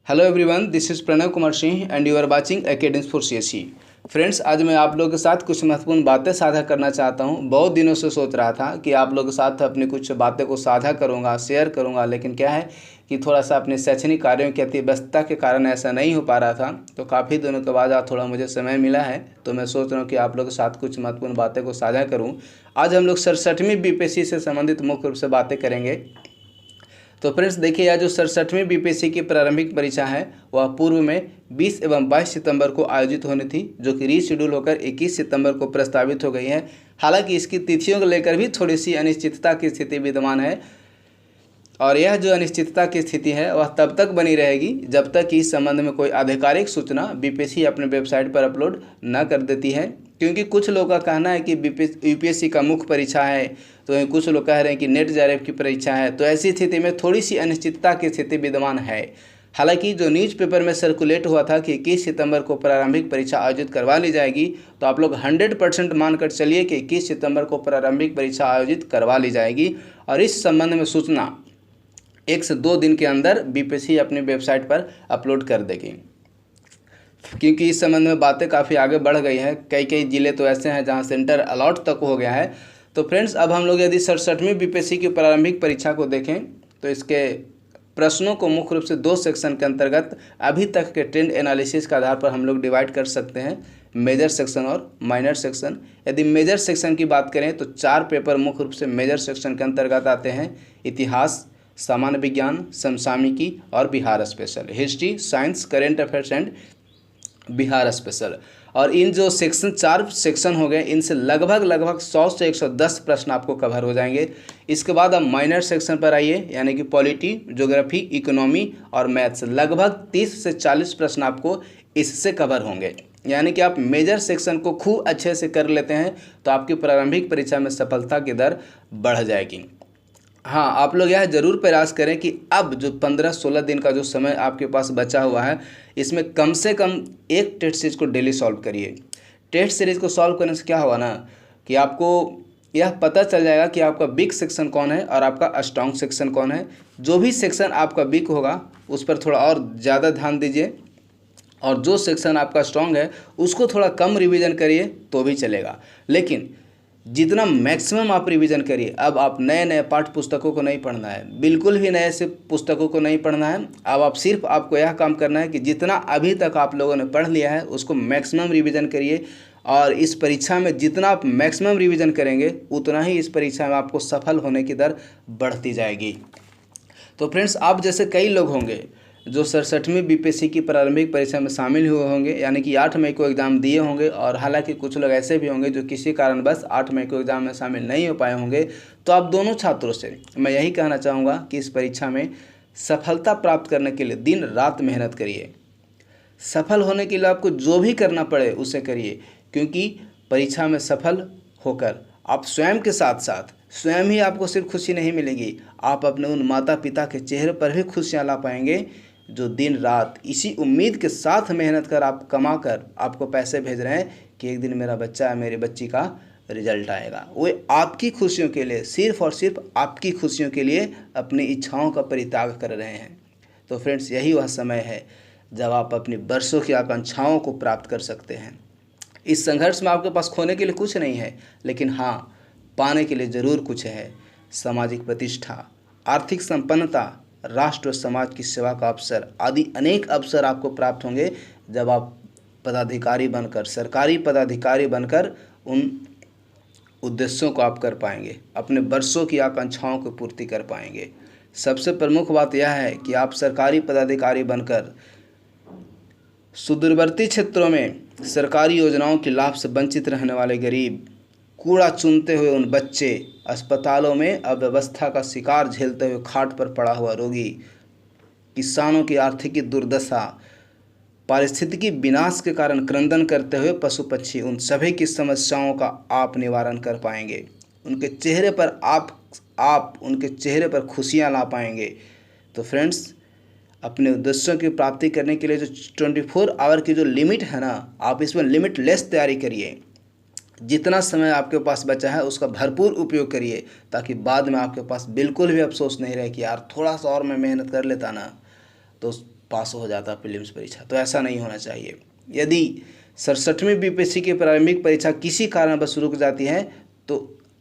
Hello everyone, this is Pranav Kumar Singh and you are watching Academy for CSE. Friends, आज मैं आप लोगों के साथ कुछ महत्वपूर्ण बातें साझा करना चाहता हूं। बहुत दिनों से सोच रहा था कि आप लोगों के साथ अपनी कुछ बातें को साझा करूंगा, शेयर करूंगा, लेकिन क्या है कि थोड़ा सा अपने शैक्षणिक कार्यों की अति व्यस्तता के कारण ऐसा नहीं हो पा रहा था। तो काफ़ी दिनों के बाद आज थोड़ा मुझे समय मिला है, तो मैं सोच रहा हूँ कि आप लोगों के साथ कुछ महत्वपूर्ण बातें को साझा करूँ। आज हम लोग 67वीं बीपीएससी से संबंधित मुख्य रूप से बातें करेंगे। तो फ्रेंड्स देखिए, यह जो 67वीं बीपीएससी की प्रारंभिक परीक्षा है वह पूर्व में 20 एवं 22 सितंबर को आयोजित होनी थी, जो कि रीशेड्यूल होकर 21 सितंबर को प्रस्तावित हो गई है। हालांकि इसकी तिथियों को लेकर भी थोड़ी सी अनिश्चितता की स्थिति विद्यमान है, और यह जो अनिश्चितता की स्थिति है वह तब तक बनी रहेगी जब तक कि इस संबंध में कोई आधिकारिक सूचना बीपीएससी अपने वेबसाइट पर अपलोड न कर देती है। क्योंकि कुछ लोगों का कहना है कि यूपीएससी का मुख्य परीक्षा है, तो कुछ लोग कह रहे हैं कि नेट जेआरएफ की परीक्षा है। तो ऐसी स्थिति में थोड़ी सी अनिश्चितता की स्थिति विद्यमान है। हालांकि जो न्यूज़पेपर में सर्कुलेट हुआ था कि 21 सितंबर को प्रारंभिक परीक्षा आयोजित करवा ली जाएगी, तो आप लोग 100% मानकर चलिए कि 21 सितंबर को प्रारंभिक परीक्षा आयोजित करवा ली जाएगी। और इस संबंध में सूचना 1 से 2 दिन के अंदर बीपीएससी अपनी वेबसाइट पर अपलोड कर देगी। क्योंकि इस संबंध में बातें काफ़ी आगे बढ़ गई हैं। कई कई ज़िले तो ऐसे हैं जहां सेंटर अलॉट तक हो गया है। तो फ्रेंड्स, अब हम लोग यदि 67वीं बीपीएससी की प्रारंभिक परीक्षा को देखें तो इसके प्रश्नों को मुख्य रूप से 2 सेक्शन के अंतर्गत अभी तक के ट्रेंड एनालिसिस के आधार पर हम लोग डिवाइड कर सकते हैं, मेजर सेक्शन और माइनर सेक्शन। यदि मेजर सेक्शन की बात करें तो 4 पेपर मुख्य रूप से मेजर सेक्शन के अंतर्गत आते हैं: इतिहास, सामान्य विज्ञान, समसामयिकी और Bihar special, history, science, current affairs and Bihar special. और इन जो 4 सेक्शन हो गए, इनसे लगभग 100 से 110 प्रश्न आपको कवर हो जाएंगे। इसके बाद अब माइनर सेक्शन पर आइए, यानी कि पॉलिटी, ज्योग्राफी, इकोनॉमी और मैथ्स। लगभग 30 से 40 प्रश्न आपको इससे कवर होंगे। यानी कि आप मेजर सेक्शन को खूब अच्छे से कर लेते हैं तो आपकी प्रारंभिक परीक्षा में सफलता की दर बढ़ जाएगी। हाँ, आप लोग यह ज़रूर प्रयास करें कि अब जो 15-16 दिन का जो समय आपके पास बचा हुआ है, इसमें कम से कम एक टेस्ट सीरीज को डेली सॉल्व करिए। टेस्ट सीरीज को सॉल्व करने से क्या होगा ना कि आपको यह पता चल जाएगा कि आपका वीक सेक्शन कौन है और आपका स्ट्रॉन्ग सेक्शन कौन है। जो भी सेक्शन आपका वीक होगा उस पर थोड़ा और ज़्यादा ध्यान दीजिए, और जो सेक्शन आपका स्ट्रॉन्ग है उसको थोड़ा कम रिवीजन करिए तो भी चलेगा। लेकिन जितना मैक्सिमम आप रिवीजन करिए। अब आप नए नए पाठ्य पुस्तकों को नहीं पढ़ना है, बिल्कुल भी नए से पुस्तकों को नहीं पढ़ना है। अब आप सिर्फ आपको यह काम करना है कि जितना अभी तक आप लोगों ने पढ़ लिया है उसको मैक्सिमम रिवीजन करिए, और इस परीक्षा में जितना आप मैक्सिमम रिवीजन करेंगे उतना ही इस परीक्षा में आपको सफल होने की दर बढ़ती जाएगी। तो फ्रेंड्स, आप जैसे कई लोग होंगे जो 67वीं बीपीएससी की प्रारंभिक परीक्षा में शामिल हुए होंगे, यानी कि 8 मई को एग्ज़ाम दिए होंगे। और हालांकि कुछ लोग ऐसे भी होंगे जो किसी कारणवश 8 मई को एग्ज़ाम में शामिल नहीं हो पाए होंगे। तो आप दोनों छात्रों से मैं यही कहना चाहूँगा कि इस परीक्षा में सफलता प्राप्त करने के लिए दिन रात मेहनत करिए। सफल होने के लिए आपको जो भी करना पड़े उसे करिए, क्योंकि परीक्षा में सफल होकर आप स्वयं के साथ साथ स्वयं ही आपको सिर्फ खुशी नहीं मिलेगी, आप अपने उन माता पिता के चेहरे पर भी खुशियाँ ला पाएंगे जो दिन रात इसी उम्मीद के साथ मेहनत कर आप कमा कर आपको पैसे भेज रहे हैं कि एक दिन मेरा बच्चा या मेरी बच्ची का रिजल्ट आएगा। वो आपकी खुशियों के लिए, सिर्फ और सिर्फ आपकी खुशियों के लिए अपनी इच्छाओं का परित्याग कर रहे हैं। तो फ्रेंड्स, यही वह समय है जब आप अपनी वर्षों की आकांक्षाओं को प्राप्त कर सकते हैं। इस संघर्ष में आपके पास खोने के लिए कुछ नहीं है, लेकिन हाँ, पाने के लिए ज़रूर कुछ है। सामाजिक प्रतिष्ठा, आर्थिक संपन्नता, राष्ट्र और समाज की सेवा का अवसर आदि अनेक अवसर आपको प्राप्त होंगे जब आप पदाधिकारी बनकर, सरकारी पदाधिकारी बनकर उन उद्देश्यों को आप कर पाएंगे, अपने वर्षों की आकांक्षाओं को पूर्ति कर पाएंगे। सबसे प्रमुख बात यह है कि आप सरकारी पदाधिकारी बनकर सुदूरवर्ती क्षेत्रों में सरकारी योजनाओं के लाभ से वंचित रहने वाले गरीब, कूड़ा चुनते हुए उन बच्चे, अस्पतालों में अव्यवस्था का शिकार झेलते हुए खाट पर पड़ा हुआ रोगी, किसानों की आर्थिक दुर्दशा, पारिस्थितिकी विनाश के कारण क्रंदन करते हुए पशु पक्षी, उन सभी की समस्याओं का आप निवारण कर पाएंगे। उनके चेहरे पर आप उनके चेहरे पर खुशियां ला पाएंगे। तो फ्रेंड्स, अपने उद्देश्यों की प्राप्ति करने के लिए जो 24 आवर की जो लिमिट है ना, आप इसमें लिमिटलेस तैयारी करिए। जितना समय आपके पास बचा है उसका भरपूर उपयोग करिए, ताकि बाद में आपके पास बिल्कुल भी अफसोस नहीं रहे कि यार थोड़ा सा और मैं मेहनत कर लेता ना तो पास हो जाता प्रीलिम्स परीक्षा। तो ऐसा नहीं होना चाहिए। यदि 67वीं बीपीएससी की प्रारंभिक परीक्षा किसी कारणवश रुक जाती है तो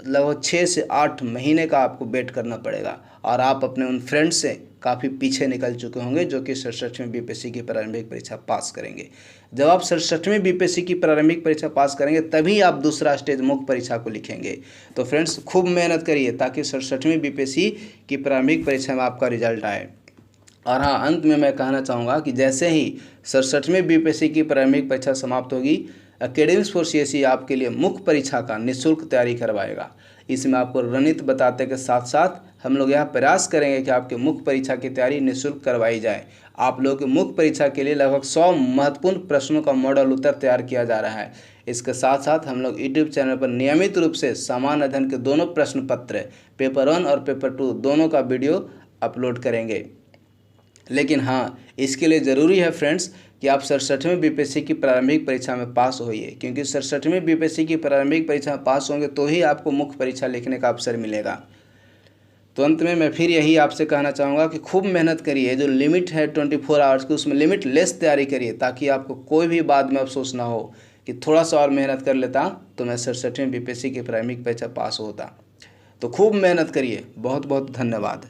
लगभग 6 से 8 महीने का आपको वेट करना पड़ेगा और आप अपने उन फ्रेंड्स से काफ़ी पीछे निकल चुके होंगे जो कि 67वीं बीपीएससी की प्रारंभिक परीक्षा पास करेंगे। जब आप 67वीं बीपीएससी की प्रारंभिक परीक्षा पास करेंगे तभी आप दूसरा स्टेज मुख्य परीक्षा को लिखेंगे। तो फ्रेंड्स खूब मेहनत करिए ताकि 67वीं बीपीएससी की प्रारंभिक परीक्षा में आपका रिजल्ट आए। और हाँ, अंत में मैं कहना चाहूँगा कि जैसे ही 67वीं बीपीएससी की प्रारंभिक परीक्षा समाप्त होगी, एकेडमिक्स फॉर सीएसई आपके लिए मुख्य परीक्षा का निःशुल्क तैयारी करवाएगा। इसमें आपको रणनीति बताते के साथ साथ हम लोग यह प्रयास करेंगे कि आपके मुख्य परीक्षा की तैयारी निःशुल्क करवाई जाए। आप लोगों की मुख्य परीक्षा के लिए लगभग 100 महत्वपूर्ण प्रश्नों का मॉडल उत्तर तैयार किया जा रहा है। इसके साथ साथ हम लोग यूट्यूब चैनल पर नियमित रूप से सामान्य अध्ययन के दोनों प्रश्न पत्र पेपर 1 और पेपर 2 दोनों का वीडियो अपलोड करेंगे। लेकिन हाँ, इसके लिए ज़रूरी है फ्रेंड्स कि आप 67वीं बीपीएससी की प्रारंभिक परीक्षा में पास होइए, क्योंकि 67वीं बीपीएससी की प्रारंभिक परीक्षा में पास होंगे तो ही आपको मुख्य परीक्षा लिखने का अवसर मिलेगा। तो अंत में मैं फिर यही आपसे कहना चाहूँगा कि खूब मेहनत करिए। जो लिमिट है 24 आवर्स की, उसमें लिमिट लेस तैयारी करिए ताकि आपको कोई भी बाद में अफसोस ना हो कि थोड़ा सा और मेहनत कर लेता तो मैं 67वीं बीपीएससी की प्रारंभिक परीक्षा पास होता। तो खूब मेहनत करिए। बहुत बहुत धन्यवाद।